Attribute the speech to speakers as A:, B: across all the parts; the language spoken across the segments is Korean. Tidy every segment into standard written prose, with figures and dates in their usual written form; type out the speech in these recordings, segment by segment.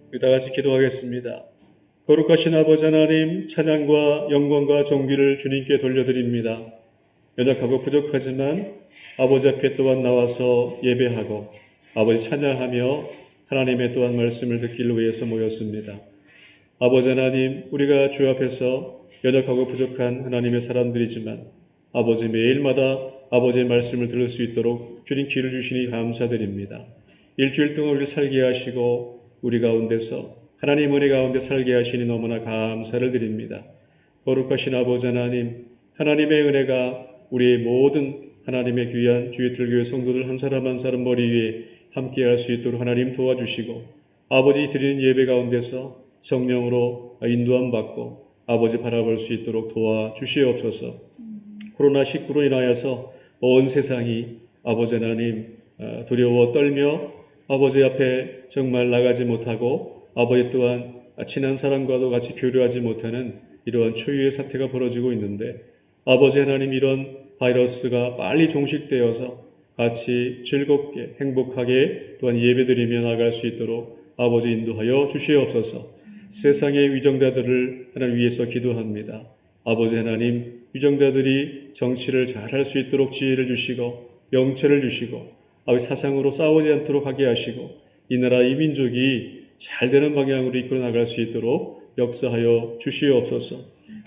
A: 우리 다 같이 기도하겠습니다. 거룩하신 아버지 하나님, 찬양과 영광과 존귀를 주님께 돌려드립니다. 연약하고 부족하지만 아버지 앞에 또한 나와서 예배하고 아버지 찬양하며 하나님의 또한 말씀을 듣기를 위해서 모였습니다. 아버지 하나님, 우리가 주 앞에서 연약하고 부족한 하나님의 사람들이지만 아버지 매일마다 아버지의 말씀을 들을 수 있도록 주님 기회를 주시니 감사드립니다. 일주일 동안 우리를 살게 하시고 우리 가운데서 하나님 은혜 가운데 살게 하시니 너무나 감사를 드립니다. 거룩하신 아버지 하나님, 하나님의 은혜가 우리의 모든 하나님의 귀한 주의틀교회 성도들 한 사람 한 사람 머리 위에 함께 할 수 있도록 하나님 도와주시고 아버지 드리는 예배 가운데서 성령으로 인도함 받고 아버지 바라볼 수 있도록 도와주시옵소서. 코로나19로 인하여서 온 세상이 아버지 하나님 두려워 떨며 아버지 앞에 정말 나가지 못하고 아버지 또한 친한 사람과도 같이 교류하지 못하는 이러한 초유의 사태가 벌어지고 있는데 아버지 하나님 이런 바이러스가 빨리 종식되어서 같이 즐겁게 행복하게 또한 예배드리며 나갈 수 있도록 아버지 인도하여 주시옵소서. 세상의 위정자들을 하나님 위해서 기도합니다. 아버지 하나님 위정자들이 정치를 잘할 수 있도록 지혜를 주시고 명철을 주시고 아버지 사상으로 싸우지 않도록 하게 하시고 이 나라 이 민족이 잘 되는 방향으로 이끌어 나갈 수 있도록 역사하여 주시옵소서.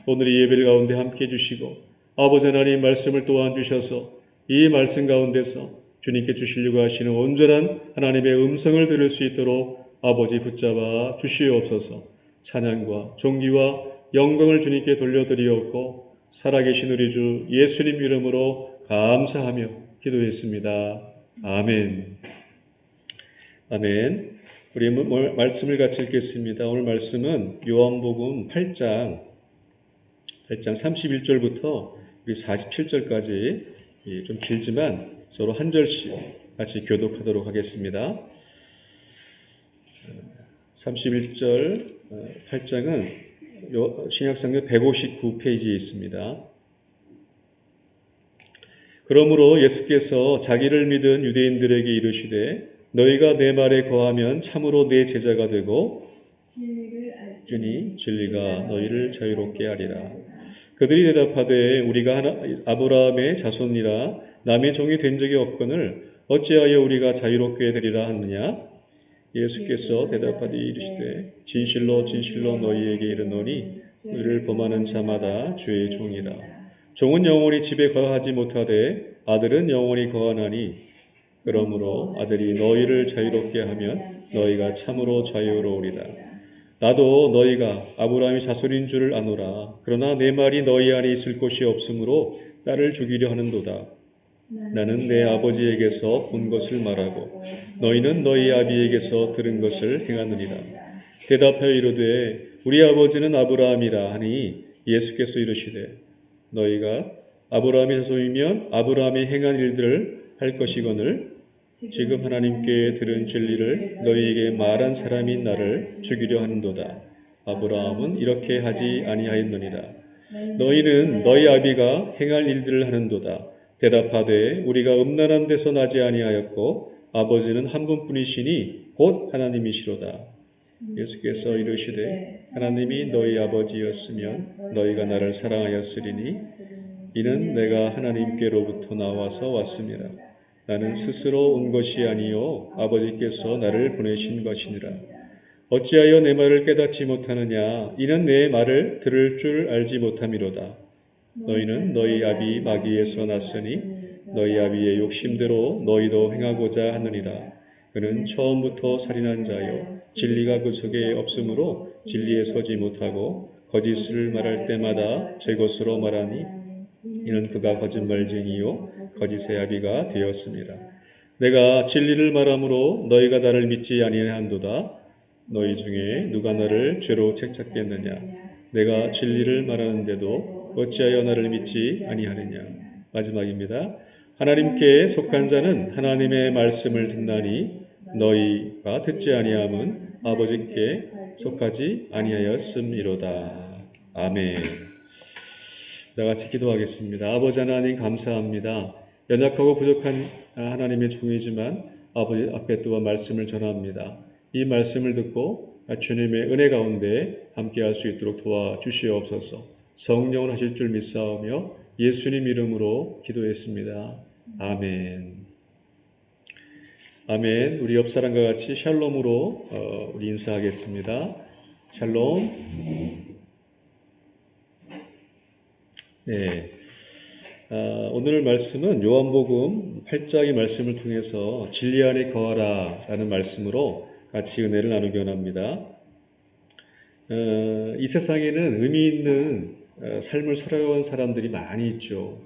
A: 오늘 이 예배를 가운데 함께 해주시고 아버지 하나님 말씀을 또한 주셔서 이 말씀 가운데서 주님께 주시려고 하시는 온전한 하나님의 음성을 들을 수 있도록 아버지 붙잡아 주시옵소서. 찬양과 존귀와 영광을 주님께 돌려드리옵고 살아계신 우리 주 예수님 이름으로 감사하며 기도했습니다. 아멘. 아멘. 우리 말씀을 같이 읽겠습니다. 오늘 말씀은 요한복음 8장 31절부터 우리 47절까지 좀 길지만 서로 한 절씩 같이 교독하도록 하겠습니다. 31절 8장은 신약성경 159페이지에 있습니다. 그러므로 예수께서 자기를 믿은 유대인들에게 이르시되 너희가 내 말에 거하면 참으로 내 제자가 되고 주니 진리가 너희를 자유롭게 하리라. 그들이 대답하되 우리가 아브라함의 자손이라 남의 종이 된 적이 없거늘 어찌하여 우리가 자유롭게 되리라 하느냐. 예수께서 대답하되 이르시되 진실로 진실로 너희에게 이르노니 너희를 범하는 자마다 주의 종이라. 종은 영원히 집에 거하지 못하되 아들은 영원히 거하나니 그러므로 아들이 너희를 자유롭게 하면 너희가 참으로 자유로우리라. 나도 너희가 아브라함의 자손인 줄을 아노라. 그러나 내 말이 너희 안에 있을 곳이 없으므로 나를 죽이려 하는도다. 나는 내 아버지에게서 본 것을 말하고 너희는 너희 아비에게서 들은 것을 행하느니라. 대답하여 이르되 우리 아버지는 아브라함이라 하니 예수께서 이르시되 너희가 아브라함의 자손이면 아브라함이 행한 일들을 할 것이거늘 지금 하나님께 들은 진리를 너희에게 말한 사람이 나를 죽이려 하는도다. 아브라함은 이렇게 하지 아니하였느니라. 너희는 너희 아비가 행할 일들을 하는도다. 대답하되 우리가 음란한 데서 나지 아니하였고 아버지는 한 분뿐이시니 곧 하나님이시로다. 예수께서 이르시되 하나님이 너희 아버지였으면 너희가 나를 사랑하였으리니 이는 내가 하나님께로부터 나와서 왔음이라. 나는 스스로 온 것이 아니요 아버지께서 나를 보내신 것이니라. 어찌하여 내 말을 깨닫지 못하느냐. 이는 내 말을 들을 줄 알지 못함이로다. 너희는 너희 아비 마귀에서 났으니 너희 아비의 욕심대로 너희도 행하고자 하느니라. 그는 처음부터 살인한 자요 진리가 그 속에 없으므로 진리에 서지 못하고 거짓을 말할 때마다 제 것으로 말하니 이는 그가 거짓말쟁이요 거짓의 아비가 되었습니다. 내가 진리를 말함으로 너희가 나를 믿지 아니한도다. 너희 중에 누가 나를 죄로 책잡겠느냐. 내가 진리를 말하는데도 어찌하여 나를 믿지 아니하느냐. 마지막입니다. 하나님께 속한 자는 하나님의 말씀을 듣나니 너희가 듣지 아니함은 아버지께 속하지 아니하였음이로다. 아멘. 다 같이 기도하겠습니다. 아버지 하나님 감사합니다. 연약하고 부족한 하나님의 종이지만 아버지 앞에 또한 말씀을 전합니다. 이 말씀을 듣고 주님의 은혜 가운데 함께할 수 있도록 도와주시옵소서. 성령을 하실 줄 믿사오며 예수님 이름으로 기도했습니다. 아멘. 아멘. 우리 옆 사람과 같이 샬롬으로 우리 인사하겠습니다. 샬롬. 네. 오늘 말씀은 요한복음 8장의 말씀을 통해서 진리 안에 거하라 라는 말씀으로 같이 은혜를 나누기 원합니다. 이 세상에는 의미 있는 삶을 살아온 사람들이 많이 있죠.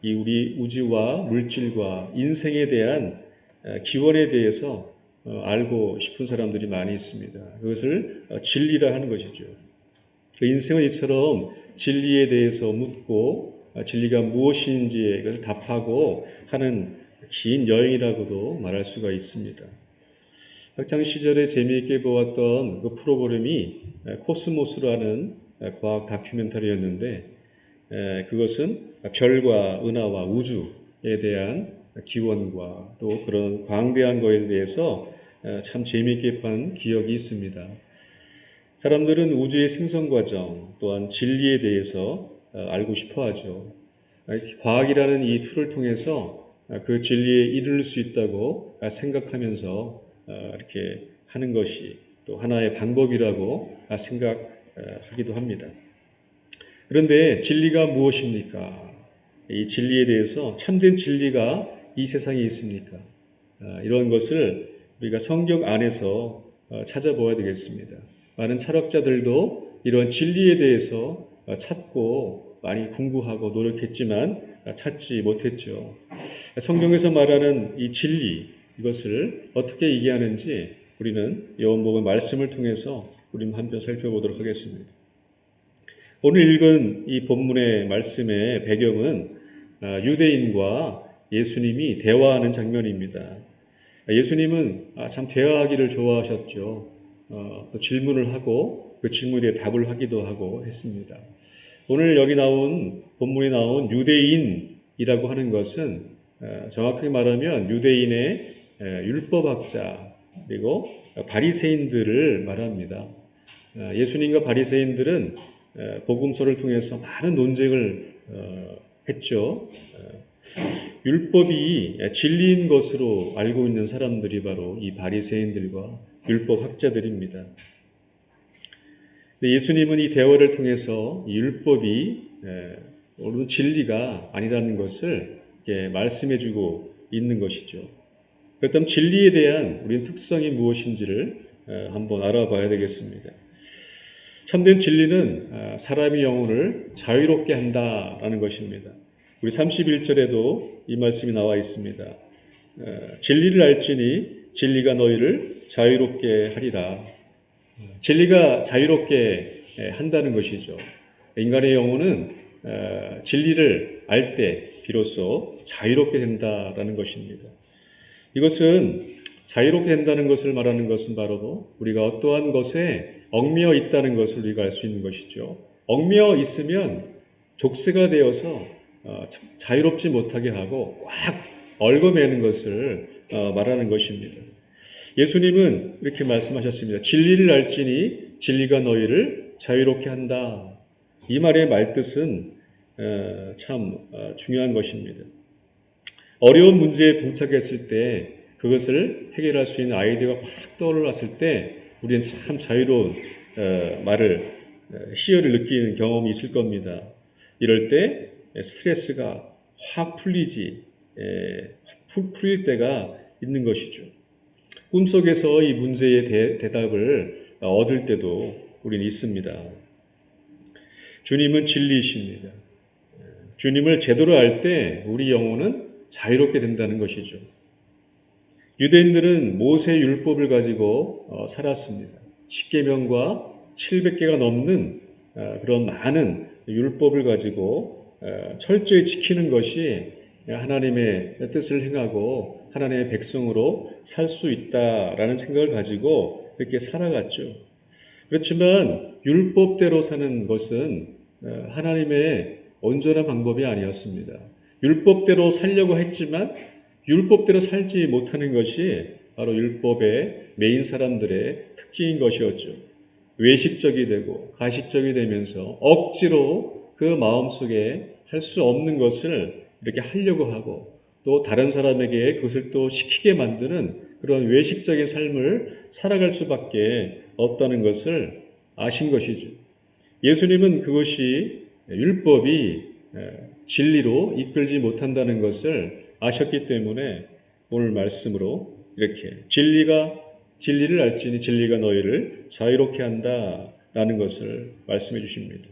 A: 이 우리 우주와 물질과 인생에 대한 기원에 대해서 알고 싶은 사람들이 많이 있습니다. 그것을 진리라 하는 것이죠. 그 인생은 이처럼 진리에 대해서 묻고 진리가 무엇인지에 그것을 답하고 하는 긴 여행이라고도 말할 수가 있습니다. 학창 시절에 재미있게 보았던 그 프로그램이 코스모스라는 과학 다큐멘터리였는데 그것은 별과 은하와 우주에 대한 기원과 또 그런 광대한 것에 대해서 참 재미있게 본 기억이 있습니다. 사람들은 우주의 생성 과정 또한 진리에 대해서 알고 싶어 하죠. 과학이라는 이 툴을 통해서 그 진리에 이를 수 있다고 생각하면서 이렇게 하는 것이 또 하나의 방법이라고 생각하기도 합니다. 그런데 진리가 무엇입니까? 이 진리에 대해서 참된 진리가 이 세상에 있습니까? 이런 것을 우리가 성경 안에서 찾아보아야 되겠습니다. 많은 철학자들도 이런 진리에 대해서 찾고 많이 궁구하고 노력했지만 찾지 못했죠. 성경에서 말하는 이 진리, 이것을 어떻게 얘기하는지 우리는 요한복음 말씀을 통해서 우리 한번 살펴보도록 하겠습니다. 오늘 읽은 이 본문의 말씀의 배경은 유대인과 예수님이 대화하는 장면입니다. 예수님은 참 대화하기를 좋아하셨죠. 또 질문을 하고 그 질문에 답을 하기도 하고 했습니다. 오늘 여기 나온 본문에 나온 유대인이라고 하는 것은 정확하게 말하면 유대인의 율법학자 그리고 바리새인들을 말합니다. 예수님과 바리새인들은 복음서를 통해서 많은 논쟁을 했죠. 율법이 진리인 것으로 알고 있는 사람들이 바로 이 바리새인들과 율법학자들입니다. 예수님은 이 대화를 통해서 이 율법이 옳은 진리가 아니라는 것을 말씀해주고 있는 것이죠. 그렇다면 진리에 대한 우리는 특성이 무엇인지를 한번 알아봐야 되겠습니다. 참된 진리는 사람의 영혼을 자유롭게 한다라는 것입니다. 우리 31절에도 이 말씀이 나와 있습니다. 진리를 알지니 진리가 너희를 자유롭게 하리라. 진리가 자유롭게 한다는 것이죠. 인간의 영혼은 진리를 알 때 비로소 자유롭게 된다라는 것입니다. 이것은 자유롭게 된다는 것을 말하는 것은 바로 우리가 어떠한 것에 얽매여 있다는 것을 우리가 알 수 있는 것이죠. 얽매여 있으면 족쇄가 되어서 자유롭지 못하게 하고 꽉 얽어매는 것을 말하는 것입니다. 예수님은 이렇게 말씀하셨습니다. 진리를 알지니 진리가 너희를 자유롭게 한다. 이 말의 말뜻은 참 중요한 것입니다. 어려운 문제에 봉착했을 때 그것을 해결할 수 있는 아이디어가 팍 떠올랐을 때 우리는 참 자유로운 희열을 느끼는 경험이 있을 겁니다. 이럴 때 스트레스가 확 풀릴 때가 있는 것이죠. 꿈속에서 이 문제의 대답을 얻을 때도 우리는 있습니다. 주님은 진리이십니다. 주님을 제대로 알 때 우리 영혼은 자유롭게 된다는 것이죠. 유대인들은 모세의 율법을 가지고 살았습니다. 10계명과 700개가 넘는 그런 많은 율법을 가지고 철저히 지키는 것이 하나님의 뜻을 행하고 하나님의 백성으로 살 수 있다라는 생각을 가지고 이렇게 살아갔죠. 그렇지만 율법대로 사는 것은 하나님의 온전한 방법이 아니었습니다. 율법대로 살려고 했지만 율법대로 살지 못하는 것이 바로 율법의 메인 사람들의 특징인 것이었죠. 외식적이 되고 가식적이 되면서 억지로 그 마음속에 할 수 없는 것을 이렇게 하려고 하고 또 다른 사람에게 그것을 또 시키게 만드는 그런 외식적인 삶을 살아갈 수밖에 없다는 것을 아신 것이죠. 예수님은 그것이 율법이 진리로 이끌지 못한다는 것을 아셨기 때문에 오늘 말씀으로 이렇게 진리를 알지니 진리가 너희를 자유롭게 한다라는 것을 말씀해 주십니다.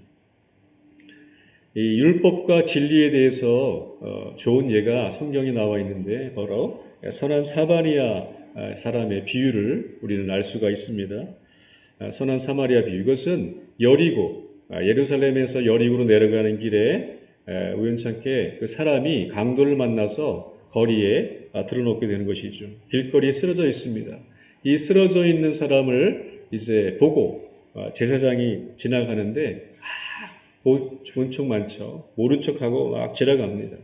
A: 이 율법과 진리에 대해서 좋은 예가 성경에 나와 있는데 바로 선한 사마리아 사람의 비유를 우리는 알 수가 있습니다. 선한 사마리아 비유, 이것은 여리고 예루살렘에서 여리고로 내려가는 길에 우연찮게 그 사람이 강도를 만나서 거리에 드러놓게 되는 것이죠. 길거리에 쓰러져 있습니다. 이 쓰러져 있는 사람을 이제 보고 제사장이 지나가는데 본 척 많죠. 모른 척하고 막 지나갑니다.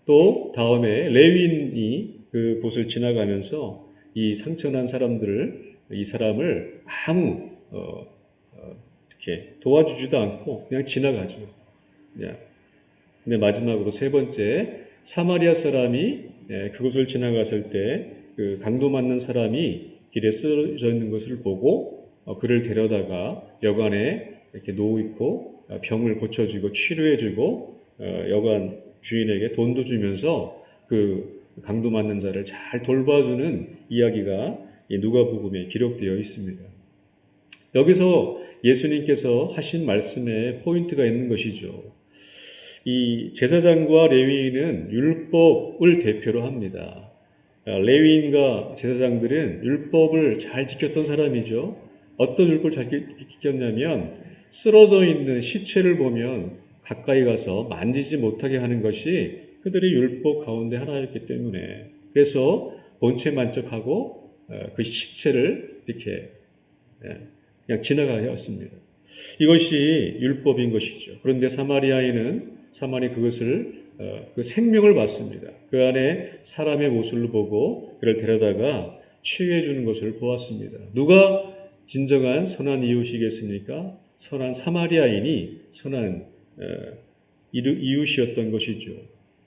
A: 또 다음에 레위인이 그 곳을 지나가면서 이 상처난 이 사람을 아무 이렇게 도와주지도 않고 그냥 지나가죠. 근데 마지막으로 세 번째, 사마리아 사람이 그곳을 지나갔을 때 그 강도 맞는 사람이 길에 쓰러져 있는 것을 보고 그를 데려다가 여관에 이렇게 놓고 병을 고쳐주고 치료해주고 여관 주인에게 돈도 주면서 그 강도 맞는 자를 잘 돌봐주는 이야기가 누가복음에 기록되어 있습니다. 여기서 예수님께서 하신 말씀에 포인트가 있는 것이죠. 이 제사장과 레위인은 율법을 대표로 합니다. 레위인과 제사장들은 율법을 잘 지켰던 사람이죠. 어떤 율법을 잘 지켰냐면 쓰러져 있는 시체를 보면 가까이 가서 만지지 못하게 하는 것이 그들의 율법 가운데 하나였기 때문에 그래서 본체 만척하고 그 시체를 이렇게 그냥 지나가야 했습니다. 이것이 율법인 것이죠. 그런데 사마리 그것을 그 생명을 받습니다. 그 안에 사람의 모습을 보고 그를 데려다가 치유해 주는 것을 보았습니다. 누가 진정한 선한 이웃이겠습니까? 선한 사마리아인이 선한 이웃이었던 것이죠.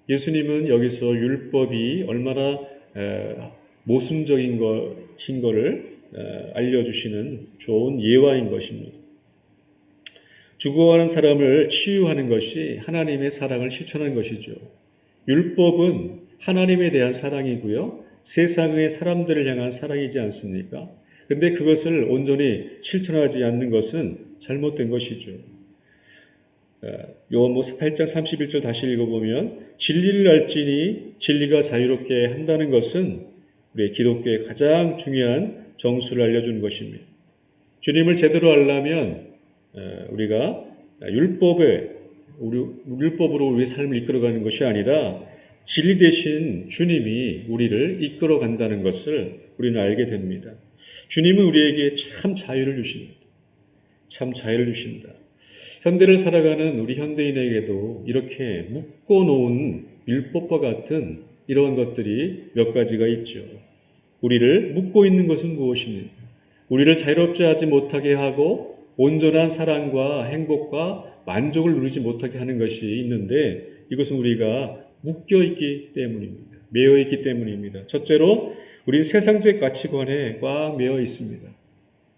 A: 예수님은 여기서 율법이 얼마나 모순적인 것인 것을 알려주시는 좋은 예화인 것입니다. 죽어가는 사람을 치유하는 것이 하나님의 사랑을 실천하는 것이죠. 율법은 하나님에 대한 사랑이고요. 세상의 사람들을 향한 사랑이지 않습니까? 그런데 그것을 온전히 실천하지 않는 것은 잘못된 것이죠. 요한복음 8장 31절 다시 읽어보면 진리를 알지니 진리가 자유롭게 한다는 것은 우리 기독교의 가장 중요한 정수를 알려주는 것입니다. 주님을 제대로 알려면 우리가 율법으로 우리의 삶을 이끌어가는 것이 아니라 진리 대신 주님이 우리를 이끌어 간다는 것을 우리는 알게 됩니다. 주님은 우리에게 참 자유를 주십니다. 참 자유를 주신다. 현대를 살아가는 우리 현대인에게도 이렇게 묶어놓은 율법과 같은 이러한 것들이 몇 가지가 있죠. 우리를 묶고 있는 것은 무엇입니까? 우리를 자유롭지 하지 못하게 하고 온전한 사랑과 행복과 만족을 누리지 못하게 하는 것이 있는데 이것은 우리가 묶여있기 때문입니다. 매여있기 때문입니다. 첫째로 우리는 세상적 가치관에 꽉 매여 있습니다.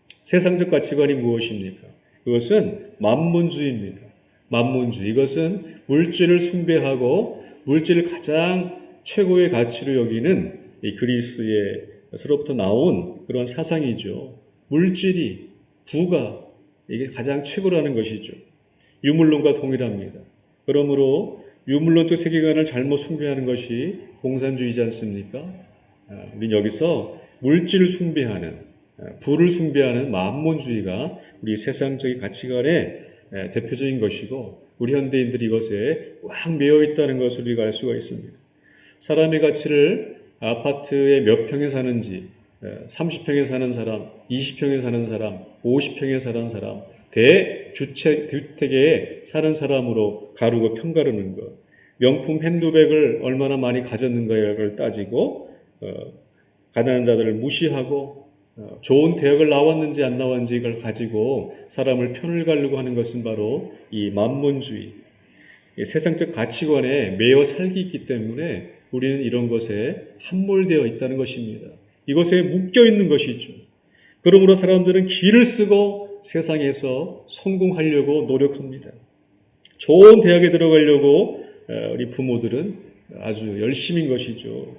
A: 세상적 가치관이 무엇입니까? 그것은 만문주의입니다. 만문주의. 이것은 물질을 숭배하고 물질을 가장 최고의 가치로 여기는 이 그리스에서로부터 나온 그런 사상이죠. 물질이, 부가 이게 가장 최고라는 것이죠. 유물론과 동일합니다. 그러므로 유물론적 세계관을 잘못 숭배하는 것이 공산주의지 않습니까? 우리는 여기서 물질을 숭배하는, 부를 숭배하는 만몬주의가 우리 세상적인 가치관의 대표적인 것이고 우리 현대인들이 이것에 꽉 매여 있다는 것을 우리가 알 수가 있습니다. 사람의 가치를 아파트에 몇 평에 사는지 30평에 사는 사람, 20평에 사는 사람, 50평에 사는 사람, 대주택에 사는 사람으로 가르고 평가르는 것, 명품 핸드백을 얼마나 많이 가졌는가를 따지고 가난한 자들을 무시하고 좋은 대학을 나왔는지 안 나왔는지 를 가지고 사람을 편을 가르고 하는 것은 바로 이 만문주의, 이 세상적 가치관에 매여 살기 있기 때문에 우리는 이런 것에 함몰되어 있다는 것입니다. 이것에 묶여 있는 것이죠. 그러므로 사람들은 길을 쓰고 세상에서 성공하려고 노력합니다. 좋은 대학에 들어가려고 우리 부모들은 아주 열심인 것이죠.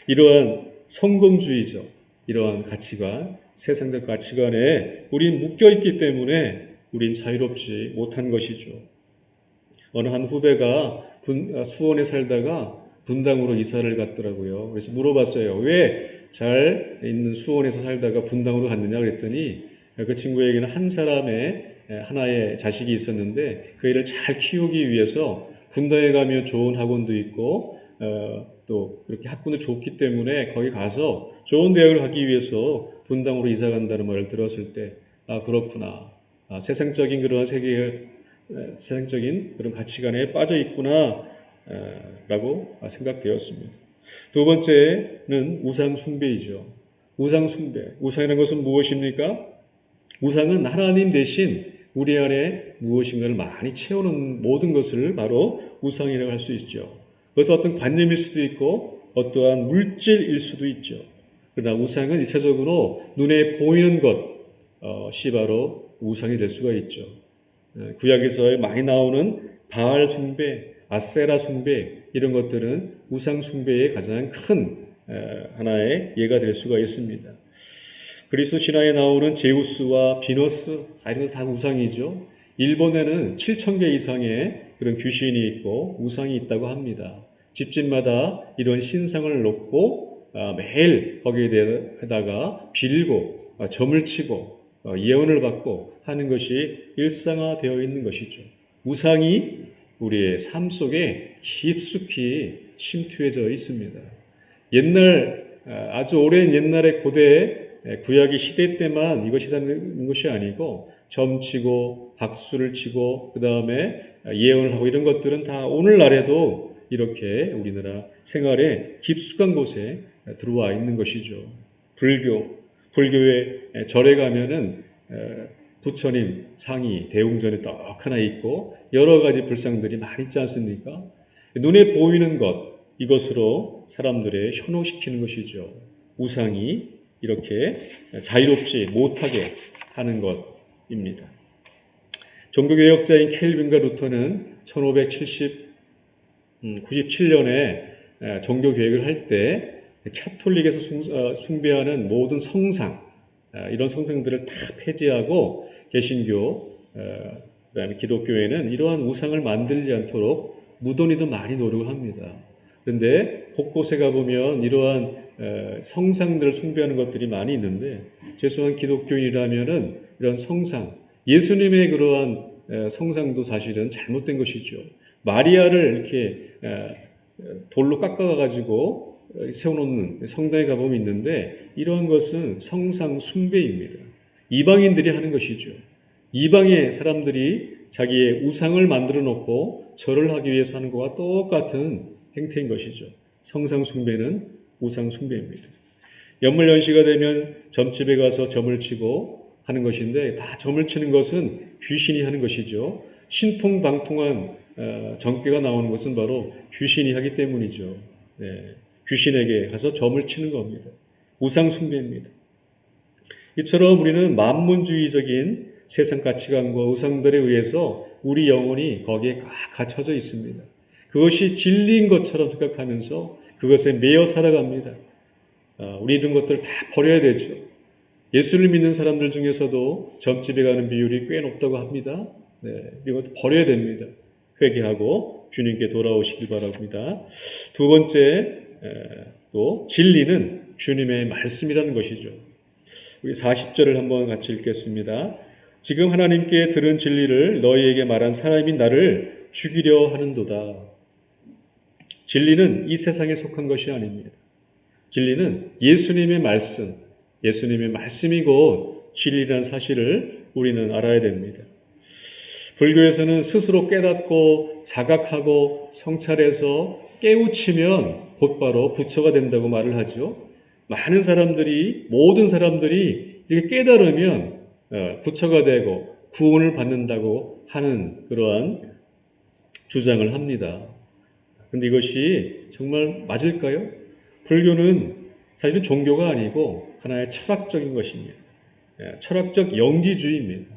A: 이러한 성공주의죠. 이러한 가치관, 세상적 가치관에 우린 묶여있기 때문에 우린 자유롭지 못한 것이죠. 어느 한 후배가 수원에 살다가 분당으로 이사를 갔더라고요. 그래서 물어봤어요. 왜 잘 있는 수원에서 살다가 분당으로 갔느냐 그랬더니 그 친구에게는 한 사람의 하나의 자식이 있었는데 그 애를 잘 키우기 위해서 분당에 가면 좋은 학원도 있고 또 그렇게 학군도 좋기 때문에 거기 가서 좋은 대학을 가기 위해서 분당으로 이사 간다는 말을 들었을 때 그렇구나. 세상적인 그런 세상적인 그런 가치관에 빠져 있구나 라고 생각되었습니다. 두 번째는 우상 숭배이죠. 우상 숭배. 우상이라는 것은 무엇입니까? 우상은 하나님 대신 우리 안에 무엇인가를 많이 채우는 모든 것을 바로 우상이라고 할 수 있죠. 그래서 어떤 관념일 수도 있고 어떠한 물질일 수도 있죠. 그러나 우상은 일차적으로 눈에 보이는 것이 바로 우상이 될 수가 있죠. 구약에서 많이 나오는 바알 숭배, 아세라 숭배 이런 것들은 우상 숭배의 가장 큰 하나의 예가 될 수가 있습니다. 그리스 신화에 나오는 제우스와 비너스 이런 것도 다 우상이죠. 일본에는 7,000개 이상의 그런 귀신이 있고 우상이 있다고 합니다. 집집마다 이런 신상을 놓고 매일 거기에 대해다가 빌고 점을 치고 예언을 받고 하는 것이 일상화되어 있는 것이죠. 우상이 우리의 삶 속에 깊숙이 침투해져 있습니다. 아주 오랜 옛날의 고대 구약의 시대 때만 이것이 되는 것이 아니고 점치고 박수를 치고 그 다음에 예언을 하고 이런 것들은 다 오늘날에도 이렇게 우리나라 생활에 깊숙한 곳에 들어와 있는 것이죠. 불교의 절에 가면은 부처님 상이 대웅전에 떡 하나 있고 여러 가지 불상들이 많이 있지 않습니까? 눈에 보이는 것, 이것으로 사람들의 현혹시키는 것이죠. 우상이 이렇게 자유롭지 못하게 하는 것입니다. 종교개혁자인 켈빈과 루터는 1597년에 종교개혁을 할 때 카톨릭에서 숭배하는 모든 성상, 이런 성상들을 다 폐지하고 개신교, 그다음에 기독교에는 이러한 우상을 만들지 않도록 무던히도 많이 노력을 합니다. 그런데 곳곳에 가보면 이러한 성상들을 숭배하는 것들이 많이 있는데 죄송한 기독교인이라면은 이런 성상, 예수님의 그러한 성상도 사실은 잘못된 것이죠. 마리아를 이렇게 돌로 깎아가지고 세워놓는 성당에 가보면 있는데 이러한 것은 성상 숭배입니다. 이방인들이 하는 것이죠. 이방의 사람들이 자기의 우상을 만들어 놓고 절을 하기 위해서 하는 것과 똑같은 행태인 것이죠. 성상 숭배는 우상 숭배입니다. 연말연시가 되면 점집에 가서 점을 치고 하는 것인데 다 점을 치는 것은 귀신이 하는 것이죠. 신통방통한 정죄가 나오는 것은 바로 귀신이 하기 때문이죠. 귀신에게 가서 점을 치는 겁니다. 우상 숭배입니다. 이처럼 우리는 만문주의적인 세상 가치관과 우상들에 의해서 우리 영혼이 거기에 갇혀져 있습니다. 그것이 진리인 것처럼 생각하면서 그것에 매여 살아갑니다. 우리 이런 것들을 다 버려야 되죠. 예수를 믿는 사람들 중에서도 점집에 가는 비율이 꽤 높다고 합니다. 이것도 버려야 됩니다. 회개하고 주님께 돌아오시길 바랍니다. 두 번째, 또 진리는 주님의 말씀이라는 것이죠. 우리 40절을 한번 같이 읽겠습니다. 지금 하나님께 들은 진리를 너희에게 말한 사람이 나를 죽이려 하는도다. 진리는 이 세상에 속한 것이 아닙니다. 진리는 예수님의 말씀, 예수님의 말씀이 곧 진리라는 사실을 우리는 알아야 됩니다. 불교에서는 스스로 깨닫고 자각하고 성찰해서 깨우치면 곧바로 부처가 된다고 말을 하죠. 모든 사람들이 이렇게 깨달으면 구처가 되고 구원을 받는다고 하는 그러한 주장을 합니다. 그런데 이것이 정말 맞을까요? 불교는 사실은 종교가 아니고 하나의 철학적인 것입니다. 철학적 영지주의입니다.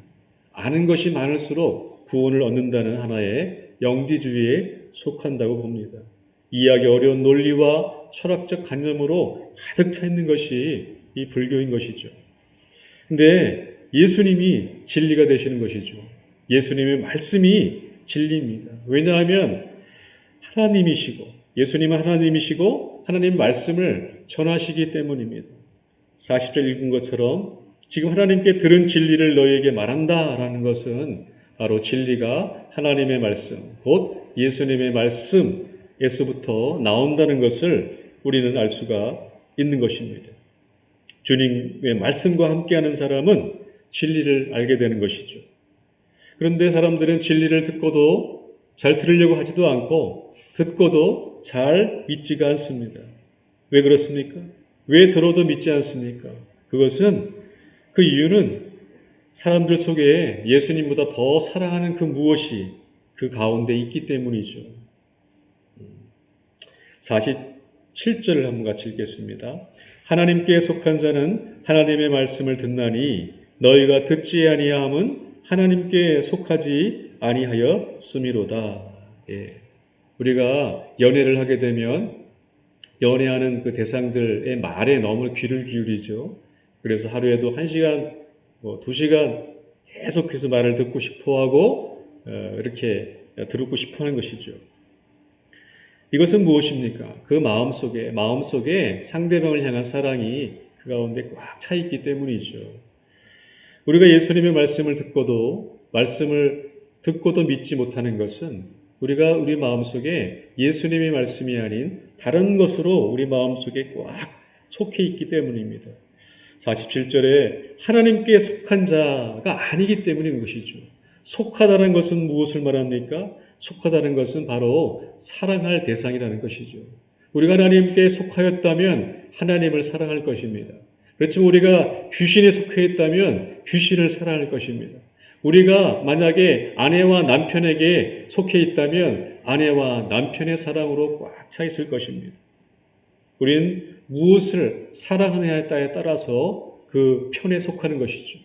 A: 아는 것이 많을수록 구원을 얻는다는 하나의 영지주의에 속한다고 봅니다. 이해하기 어려운 논리와 철학적 관념으로 가득 차 있는 것이 이 불교인 것이죠. 근데 예수님이 진리가 되시는 것이죠. 예수님의 말씀이 진리입니다. 왜냐하면 예수님은 하나님이시고 하나님 말씀을 전하시기 때문입니다. 40절 읽은 것처럼 지금 하나님께 들은 진리를 너희에게 말한다라는 것은 바로 진리가 하나님의 말씀, 곧 예수님의 말씀에서부터 나온다는 것을 우리는 알 수가 있는 것입니다. 주님의 말씀과 함께하는 사람은 진리를 알게 되는 것이죠. 그런데 사람들은 진리를 듣고도 잘 들으려고 하지도 않고 듣고도 잘 믿지가 않습니다. 왜 그렇습니까? 왜 들어도 믿지 않습니까? 그 이유는 사람들 속에 예수님보다 더 사랑하는 그 무엇이 그 가운데 있기 때문이죠. 47절을 한번 같이 읽겠습니다. 하나님께 속한 자는 하나님의 말씀을 듣나니 너희가 듣지 아니함은 하나님께 속하지 아니하였음이로다. 우리가 연애를 하게 되면 연애하는 그 대상들의 말에 너무 귀를 기울이죠. 그래서 하루에도 1시간, 2시간 계속해서 말을 듣고 싶어하고 이렇게 듣고 싶어하는 것이죠. 이것은 무엇입니까? 그 마음속에 상대방을 향한 사랑이 그 가운데 꽉 차 있기 때문이죠. 우리가 예수님의 말씀을 듣고도 믿지 못하는 것은 우리가 우리 마음속에 예수님의 말씀이 아닌 다른 것으로 우리 마음속에 꽉 속해 있기 때문입니다. 47절에 하나님께 속한 자가 아니기 때문인 것이죠. 속하다는 것은 무엇을 말합니까? 속하다는 것은 바로 사랑할 대상이라는 것이죠. 우리가 하나님께 속하였다면 하나님을 사랑할 것입니다. 그렇지만 우리가 귀신에 속해 있다면 귀신을 사랑할 것입니다. 우리가 만약에 아내와 남편에게 속해 있다면 아내와 남편의 사랑으로 꽉 차 있을 것입니다. 우리는 무엇을 사랑하느냐에 따라서 그 편에 속하는 것이죠.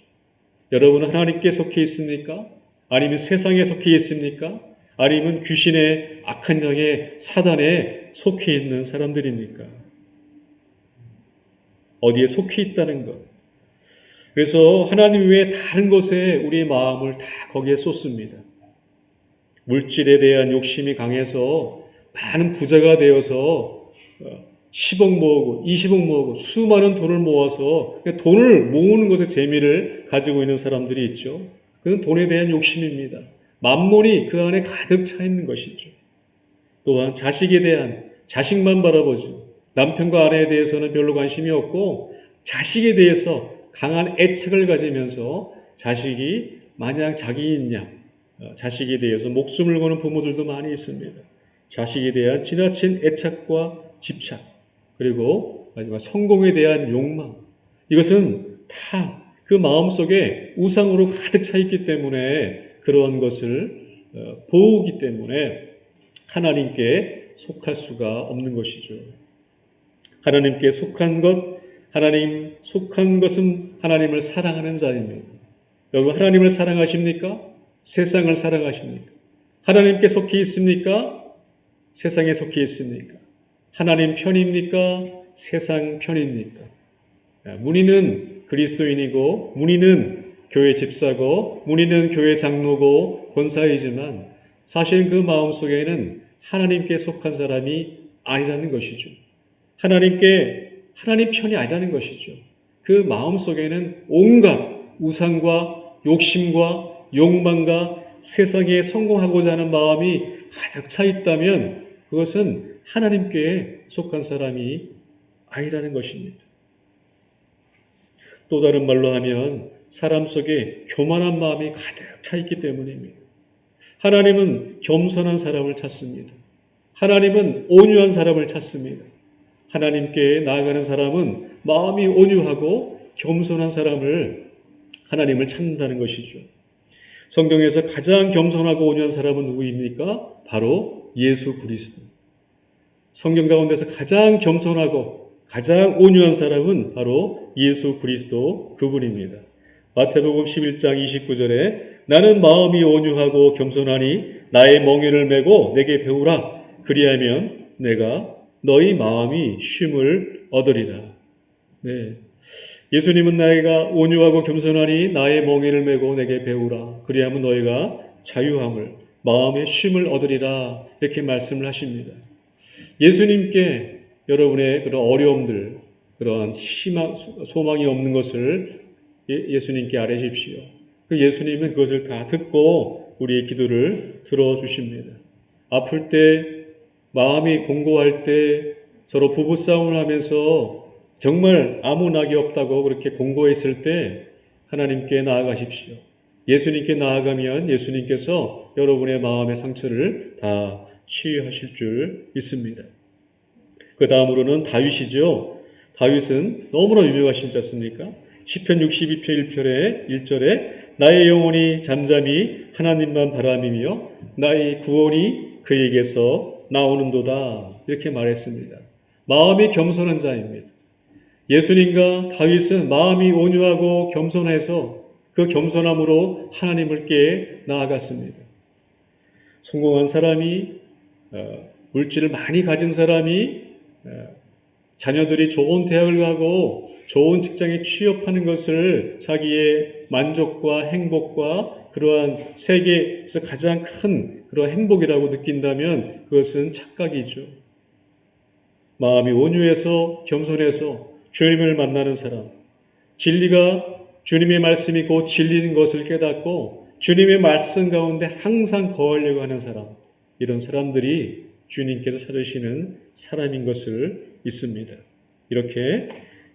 A: 여러분은 하나님께 속해 있습니까? 아니면 세상에 속해 있습니까? 아니면 귀신의 악한 영의 사단에 속해 있는 사람들입니까? 어디에 속해 있다는 것. 그래서 하나님 외에 다른 것에 우리의 마음을 다 거기에 쏟습니다. 물질에 대한 욕심이 강해서 많은 부자가 되어서 10억 모으고 20억 모으고 수많은 돈을 모아서 돈을 모으는 것에 재미를 가지고 있는 사람들이 있죠. 그건 돈에 대한 욕심입니다. 만몬이 그 안에 가득 차 있는 것이죠. 또한 자식만 바라보죠. 남편과 아내에 대해서는 별로 관심이 없고 자식에 대해서 강한 애착을 가지면서 자식이 마냥 자기인 자식에 대해서 목숨을 거는 부모들도 많이 있습니다. 자식에 대한 지나친 애착과 집착, 그리고 마지막 성공에 대한 욕망, 이것은 다 그 마음속에 우상으로 가득 차 있기 때문에 그러한 것을 보기 때문에 하나님께 속할 수가 없는 것이죠. 하나님께 속한 것은 하나님을 사랑하는 자입니다. 여러분, 하나님을 사랑하십니까? 세상을 사랑하십니까? 하나님께 속해 있습니까? 세상에 속해 있습니까? 하나님 편입니까? 세상 편입니까? 문의는 그리스도인이고, 문의는 교회 집사고, 문의는 교회 장로고, 권사이지만 사실 그 마음속에는 하나님께 속한 사람이 아니라는 것이죠. 하나님 편이 아니라는 것이죠. 그 마음속에는 온갖 우상과 욕심과 욕망과 세상에 성공하고자 하는 마음이 가득 차 있다면 그것은 하나님께 속한 사람이 아니라는 것입니다. 또 다른 말로 하면 사람 속에 교만한 마음이 가득 차 있기 때문입니다. 하나님은 겸손한 사람을 찾습니다. 하나님은 온유한 사람을 찾습니다. 하나님께 나아가는 사람은 마음이 온유하고 겸손한 사람을 하나님을 찾는다는 것이죠. 성경에서 가장 겸손하고 온유한 사람은 누구입니까? 바로 예수 그리스도. 성경 가운데서 가장 겸손하고 가장 온유한 사람은 바로 예수 그리스도 그분입니다. 마태복음 11장 29절에 나는 마음이 온유하고 겸손하니 나의 멍에를 메고 내게 배우라. 그리하면 내가 너희 마음이 쉼을 얻으리라. 네. 예수님은 나이가 온유하고 겸손하니 나의 멍에를 메고 내게 배우라. 그리하면 너희가 자유함을 마음의 쉼을 얻으리라. 이렇게 말씀을 하십니다. 예수님께 여러분의 그런 어려움들, 그러한 소망이 없는 것을 예수님께 아뢰십시오. 그 예수님은 그것을 다 듣고 우리의 기도를 들어주십니다. 아플 때, 마음이 공고할 때, 서로 부부싸움을 하면서 정말 아무 낙이 없다고 그렇게 공고했을 때 하나님께 나아가십시오. 예수님께 나아가면 예수님께서 여러분의 마음의 상처를 다 치유하실 줄 믿습니다. 그 다음으로는 다윗이죠. 다윗은 너무나 유명하시지 않습니까? 시편 62편 1편의 1절에 나의 영혼이 잠잠히 하나님만 바라미며 나의 구원이 그에게서 나오는도다. 이렇게 말했습니다. 마음이 겸손한 자입니다. 예수님과 다윗은 마음이 온유하고 겸손해서 그 겸손함으로 하나님께 나아갔습니다. 성공한 사람이, 물질을 많이 가진 사람이, 자녀들이 좋은 대학을 가고 좋은 직장에 취업하는 것을 자기의 만족과 행복과 그러한 세계에서 가장 큰 그런 행복이라고 느낀다면 그것은 착각이죠. 마음이 온유해서 겸손해서 주님을 만나는 사람, 진리가 주님의 말씀이 곧 진리인 것을 깨닫고 주님의 말씀 가운데 항상 거하려고 하는 사람, 이런 사람들이 주님께서 찾으시는 사람인 것을 믿습니다. 이렇게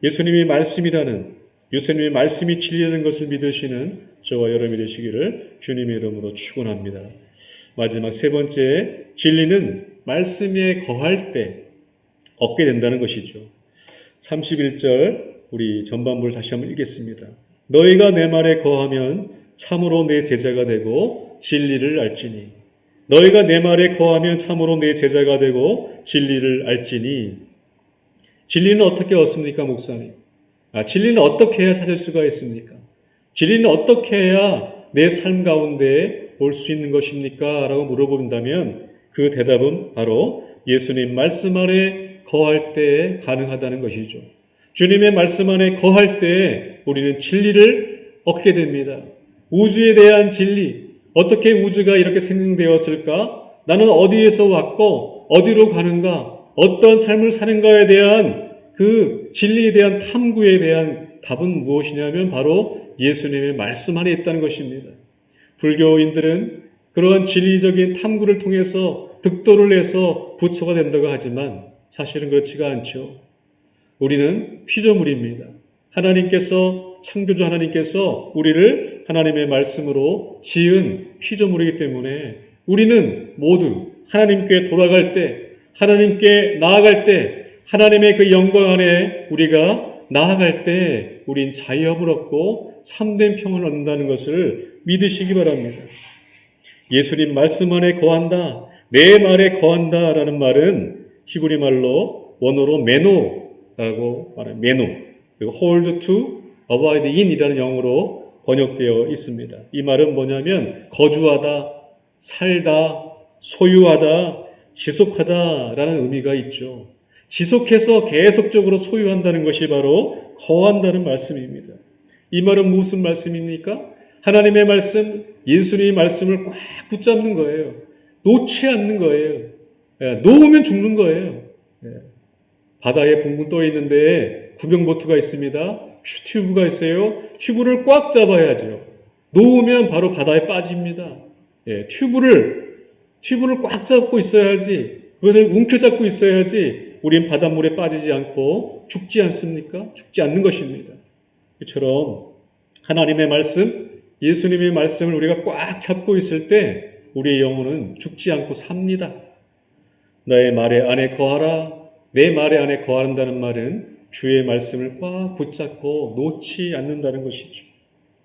A: 예수님의 말씀이라는, 예수님의 말씀이 진리라는 것을 믿으시는 저와 여러분이 되시기를 주님의 이름으로 축원합니다. 마지막 세 번째, 진리는 말씀에 거할 때 얻게 된다는 것이죠. 31절 우리 전반부를 다시 한번 읽겠습니다. 너희가 내 말에 거하면 참으로 내 제자가 되고 진리를 알지니. 너희가 내 말에 거하면 참으로 내 제자가 되고 진리를 알지니. 진리는 어떻게 얻습니까, 목사님? 진리는 어떻게 해야 찾을 수가 있습니까? 진리는 어떻게 해야 내 삶 가운데 올 수 있는 것입니까? 라고 물어본다면 그 대답은 바로 예수님 말씀 아래 거할 때 가능하다는 것이죠. 주님의 말씀 안에 거할 때 우리는 진리를 얻게 됩니다. 우주에 대한 진리, 어떻게 우주가 이렇게 생성되었을까? 나는 어디에서 왔고 어디로 가는가? 어떤 삶을 사는가에 대한 그 진리에 대한 탐구에 대한 답은 무엇이냐면 바로 예수님의 말씀 안에 있다는 것입니다. 불교인들은 그러한 진리적인 탐구를 통해서 득도를 해서 부처가 된다고 하지만 사실은 그렇지가 않죠. 우리는 피조물입니다. 하나님께서, 창조주 하나님께서 우리를 하나님의 말씀으로 지은 피조물이기 때문에 우리는 모두 하나님께 돌아갈 때, 하나님께 나아갈 때, 하나님의 그 영광 안에 우리가 나아갈 때 우린 자유함을 얻고 참된 평을 얻는다는 것을 믿으시기 바랍니다. 예수님 말씀 안에 거한다, 내 말에 거한다 라는 말은 히브리 말로 원어로 메노라고 말해요. 메노. 그리고 hold to, abide in 이라는 영어로 번역되어 있습니다. 이 말은 뭐냐면 거주하다, 살다, 소유하다, 지속하다 라는 의미가 있죠. 지속해서 계속적으로 소유한다는 것이 바로 거한다는 말씀입니다. 이 말은 무슨 말씀입니까? 하나님의 말씀, 예수님의 말씀을 꽉 붙잡는 거예요. 놓지 않는 거예요. 놓으면 죽는 거예요. 바다에 붕붕 떠 있는데 구명보트가 있습니다. 튜브가 있어요. 튜브를 꽉 잡아야죠. 놓으면 바로 바다에 빠집니다. 튜브를 꽉 잡고 있어야지, 그것을 움켜잡고 있어야지 우린 바닷물에 빠지지 않고 죽지 않습니까? 죽지 않는 것입니다. 이처럼 하나님의 말씀, 예수님의 말씀을 우리가 꽉 잡고 있을 때 우리의 영혼은 죽지 않고 삽니다. 나의 말에 안에 거하라, 내 말 안에 거한다는 말은 주의 말씀을 꽉 붙잡고 놓지 않는다는 것이죠.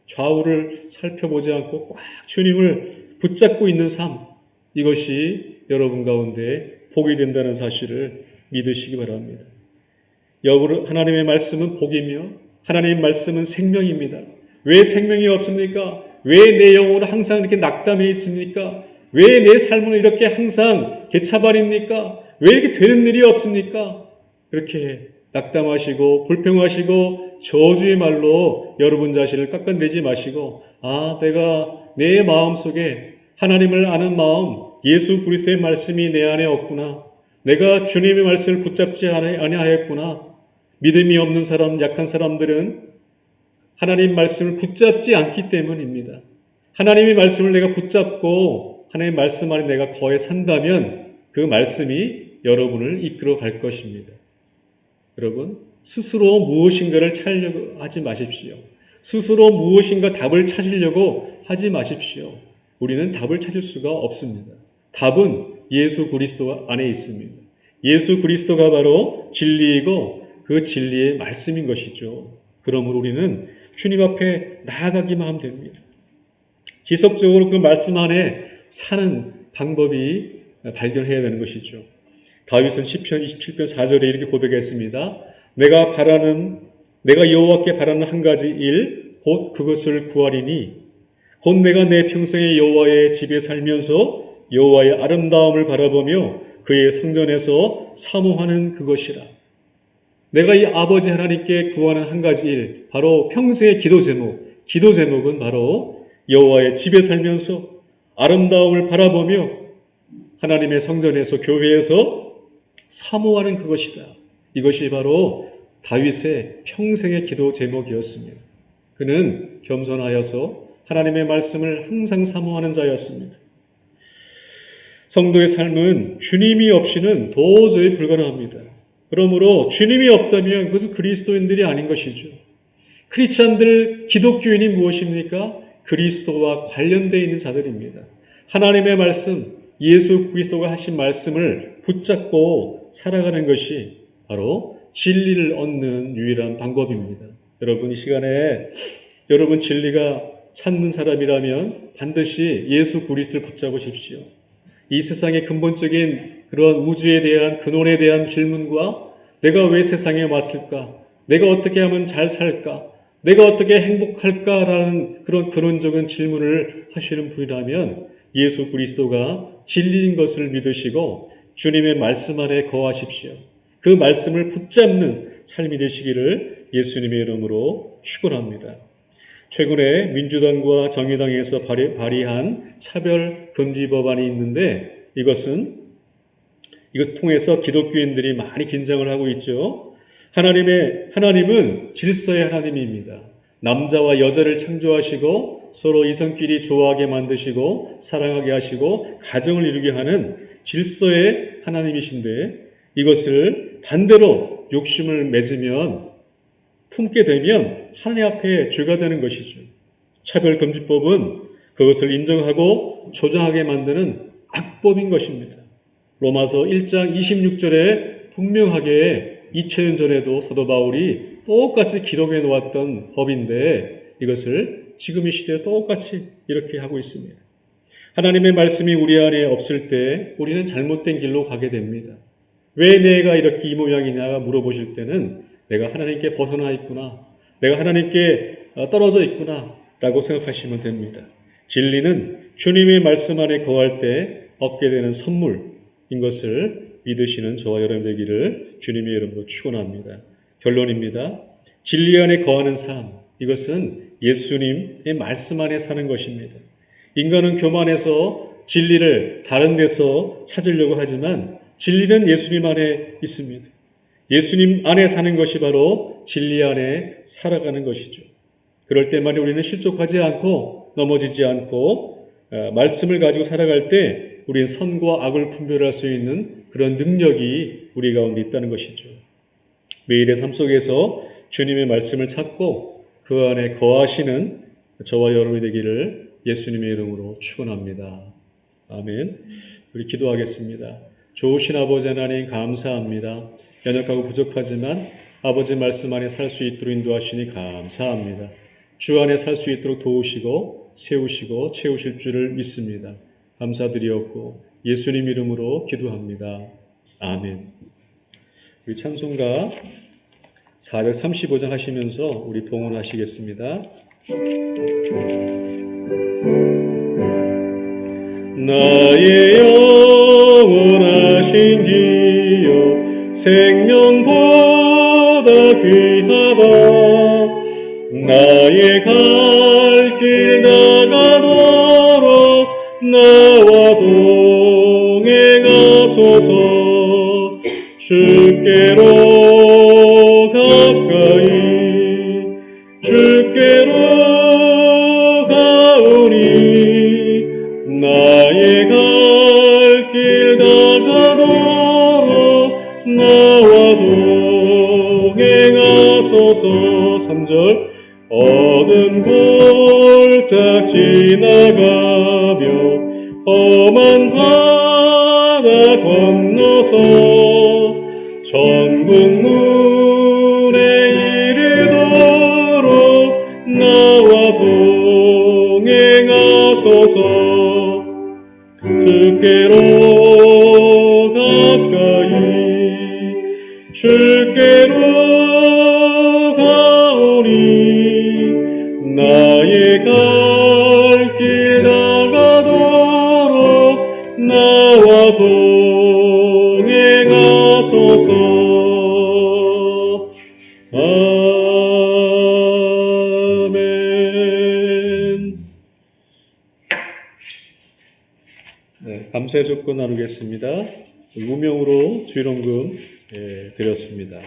A: 좌우를 살펴보지 않고 꽉 주님을 붙잡고 있는 삶, 이것이 여러분 가운데 복이 된다는 사실을 믿으시기 바랍니다. 하나님의 말씀은 복이며 하나님의 말씀은 생명입니다. 왜 생명이 없습니까? 왜 내 영혼은 항상 이렇게 낙담해 있습니까? 왜 내 삶은 이렇게 항상 개차반입니까? 왜 이렇게 되는 일이 없습니까? 그렇게 낙담하시고 불평하시고 저주의 말로 여러분 자신을 깎아내지 마시고, 내가 내 마음속에 하나님을 아는 마음, 예수 그리스도의 말씀이 내 안에 없구나. 내가 주님의 말씀을 붙잡지 아니하였구나. 믿음이 없는 사람, 약한 사람들은 하나님 말씀을 붙잡지 않기 때문입니다. 하나님의 말씀을 내가 붙잡고 하나님의 말씀 안에 내가 거해 산다면 그 말씀이 여러분을 이끌어 갈 것입니다. 여러분, 스스로 무엇인가를 찾으려고 하지 마십시오. 스스로 무엇인가 답을 찾으려고 하지 마십시오. 우리는 답을 찾을 수가 없습니다. 답은 예수 그리스도 안에 있습니다. 예수 그리스도가 바로 진리이고 그 진리의 말씀인 것이죠. 그러므로 우리는 주님 앞에 나아가기만 하면 됩니다. 지속적으로 그 말씀 안에 사는 방법이 발견해야 되는 것이죠. 다윗은 시편 27편 4절에 이렇게 고백했습니다. 내가 여호와께 바라는 한 가지 일, 곧 그것을 구하리니, 곧 내가 내 평생에 여호와의 집에 살면서 여호와의 아름다움을 바라보며 그의 성전에서 사모하는 그것이라. 내가 이 아버지 하나님께 구하는 한 가지 일, 바로 평생의 기도 제목은 바로 여호와의 집에 살면서 아름다움을 바라보며 하나님의 성전에서 교회에서 사모하는 그것이다. 이것이 바로 다윗의 평생의 기도 제목이었습니다. 그는 겸손하여서 하나님의 말씀을 항상 사모하는 자였습니다. 성도의 삶은 주님이 없이는 도저히 불가능합니다. 그러므로 주님이 없다면 그것은 그리스도인들이 아닌 것이죠. 크리스찬들, 기독교인이 무엇입니까? 그리스도와 관련되어 있는 자들입니다. 하나님의 말씀, 예수 그리스도가 하신 말씀을 붙잡고 살아가는 것이 바로 진리를 얻는 유일한 방법입니다. 여러분, 이 시간에 여러분 진리가 찾는 사람이라면 반드시 예수 그리스도를 붙잡으십시오. 이 세상의 근본적인 그런 우주에 대한 근원에 대한 질문과 내가 왜 세상에 왔을까? 내가 어떻게 하면 잘 살까? 내가 어떻게 행복할까라는 그런 근원적인 질문을 하시는 분이라면 예수 그리스도가 진리인 것을 믿으시고 주님의 말씀 안에 거하십시오. 그 말씀을 붙잡는 삶이 되시기를 예수님의 이름으로 축원합니다. 최근에 민주당과 정의당에서 발의한 차별 금지 법안이 있는데 이것 통해서 기독교인들이 많이 긴장을 하고 있죠. 하나님은 질서의 하나님입니다. 남자와 여자를 창조하시고 서로 이성끼리 좋아하게 만드시고 사랑하게 하시고 가정을 이루게 하는 질서의 하나님이신데 이것을 반대로 욕심을 맺으면 품게 되면 하나님 앞에 죄가 되는 것이죠. 차별금지법은 그것을 인정하고 조장하게 만드는 악법인 것입니다. 로마서 1장 26절에 분명하게 2000년 전에도 사도 바울이 똑같이 기록해 놓았던 법인데 이것을 지금 이 시대에 똑같이 이렇게 하고 있습니다. 하나님의 말씀이 우리 안에 없을 때 우리는 잘못된 길로 가게 됩니다. 왜 내가 이렇게 이 모양이냐 물어보실 때는 내가 하나님께 벗어나 있구나, 내가 하나님께 떨어져 있구나 라고 생각하시면 됩니다. 진리는 주님의 말씀 안에 거할 때 얻게 되는 선물인 것을 믿으시는 저와 여러분 되기를 주님의 이름으로 축원합니다. 결론입니다. 진리 안에 거하는 삶, 이것은 예수님의 말씀 안에 사는 것입니다. 인간은 교만해서 진리를 다른 데서 찾으려고 하지만 진리는 예수님 안에 있습니다. 예수님 안에 사는 것이 바로 진리 안에 살아가는 것이죠. 그럴 때만 우리는 실족하지 않고 넘어지지 않고 말씀을 가지고 살아갈 때 우리는 선과 악을 분별할 수 있는 그런 능력이 우리 가운데 있다는 것이죠. 매일의 삶 속에서 주님의 말씀을 찾고 그 안에 거하시는 저와 여러분이 되기를 예수님의 이름으로 축원합니다. 아멘. 우리 기도하겠습니다. 좋으신 아버지 하나님 감사합니다. 연약하고 부족하지만 아버지 말씀 안에 살 수 있도록 인도하시니 감사합니다. 주 안에 살 수 있도록 도우시고 세우시고 채우실 줄을 믿습니다. 감사드리었고 예수님 이름으로 기도합니다. 아멘. 우리 찬송가 435장 하시면서 우리 봉헌하시겠습니다. 나의 영원하신 기여 생명보다 귀하다. 나의 갈 길 나가도록 나와 동행하소서. 주께로 가까이 주께로 가오니 나의 갈 길 나가도록 나와 동행하소서. 3절 어두운 골짝 지나가며 험한 바다 건너서 천국문에 이르도록 나와 동행하소서. 주께로 가까이 주께로 가오니 나의 갈 길 나가도록 나와 동행하소서. 아멘. 네, 감사의 조건 나누겠습니다. 무명으로 주일원금 드렸습니다.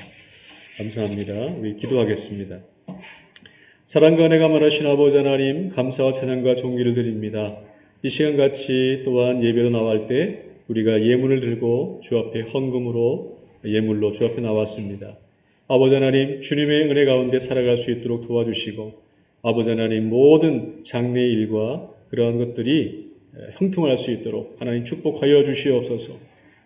A: 감사합니다. 우리 기도하겠습니다. 사랑과 은혜가 많으신 아버지 하나님, 감사와 찬양과 존귀를 드립니다. 이 시간 같이 또한 예배로 나갈 때 우리가 예물을 들고 주 앞에 헌금으로 예물로 주 앞에 나왔습니다. 아버지 하나님, 주님의 은혜 가운데 살아갈 수 있도록 도와주시고 아버지 하나님, 모든 장래 일과 그러한 것들이 형통할 수 있도록 하나님 축복하여 주시옵소서.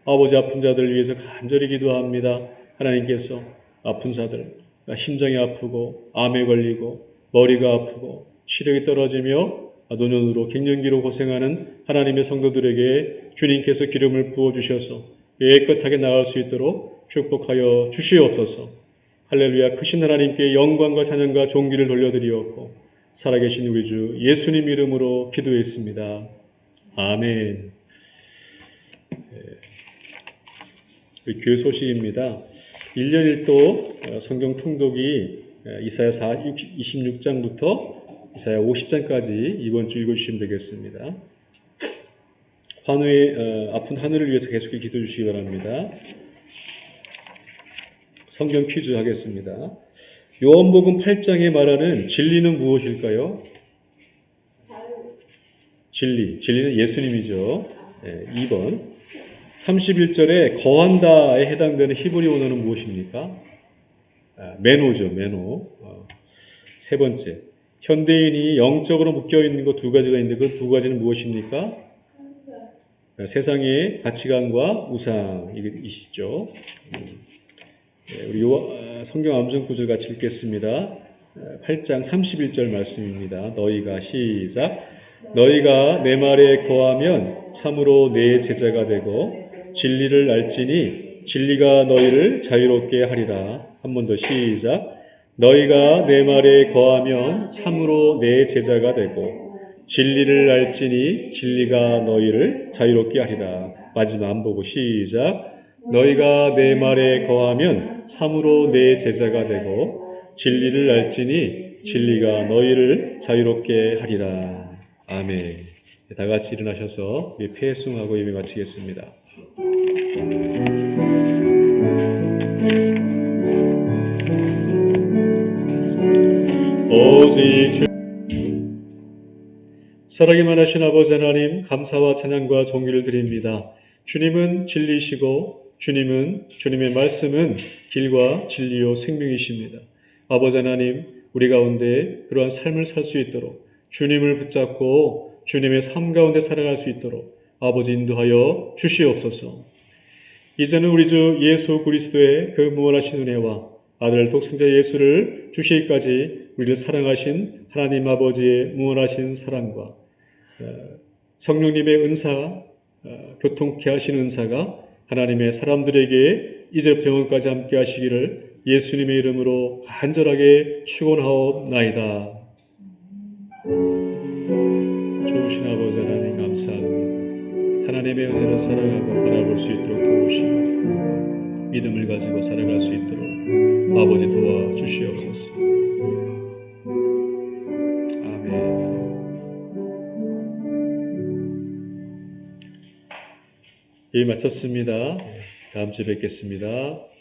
A: 아버지, 아픈 자들을 위해서 간절히 기도합니다. 하나님께서 아픈 자들, 심장이 아프고 암에 걸리고 머리가 아프고 시력이 떨어지며 노년으로 갱년기로 고생하는 하나님의 성도들에게 주님께서 기름을 부어주셔서 깨끗하게 나을 수 있도록 축복하여 주시옵소서. 할렐루야. 크신 하나님께 영광과 찬양과 존귀를 돌려드리었고 살아계신 우리 주 예수님 이름으로 기도했습니다. 아멘. 교회 소식입니다. 1년 1도 성경 통독이 이사야 26장부터 이사야 50장까지 이번 주 읽어주시면 되겠습니다. 환우의 아픈 하늘을 위해서 계속해 기도해 주시기 바랍니다. 성경 퀴즈 하겠습니다. 요한복음 8장에 말하는 진리는 무엇일까요? 진리는 예수님이죠. 2번 31절에 거한다에 해당되는 히브리 언어는 무엇입니까? 매노죠. 매노. 세 번째, 현대인이 영적으로 묶여있는 것 두 가지가 있는데 그 두 가지는 무엇입니까? 세상의 가치관과 우상이시죠. 우리 성경 암송 구절 같이 읽겠습니다. 8장 31절 말씀입니다. 너희가 시작. 너희가 내 말에 거하면 참으로 내 제자가 되고 진리를 알지니 진리가 너희를 자유롭게 하리라. 한 번 더 시작. 너희가 내 말에 거하면 참으로 내 제자가 되고 진리를 알지니 진리가 너희를 자유롭게 하리라. 마지막 안 보고 시작. 너희가 내 말에 거하면 참으로 내 제자가 되고 진리를 알지니 진리가 너희를 자유롭게 하리라. 아멘. 다 같이 일어나셔서 우리 폐송하고 예배 마치겠습니다. 오직 주 사랑이 많으신 아버지 하나님, 감사와 찬양과 존귀를 드립니다. 주님은 진리시고 주님의 말씀은 길과 진리요 생명이십니다. 아버지 하나님, 우리 가운데 그러한 삶을 살 수 있도록 주님을 붙잡고 주님의 삶 가운데 살아갈 수 있도록 아버지 인도하여 주시옵소서. 이제는 우리 주 예수 그리스도의 그 무한하신 은혜와 아들 독생자 예수를 주시기까지 우리를 사랑하신 하나님 아버지의 무한하신 사랑과 성령님의 은사, 교통케 하신 은사가 하나님의 사람들에게 이제부터 영원까지 함께 하시기를 예수님의 이름으로 간절하게 축원하옵나이다. 좋으신 아버지 하나님 감사합니다. 하나님의 은혜를 사랑하고 바라볼 수 있도록 도우시고 믿음을 가지고 살아갈 수 있도록 아버지 도와주시옵소서. 아멘. 예, 마쳤습니다. 다음 주에 뵙겠습니다.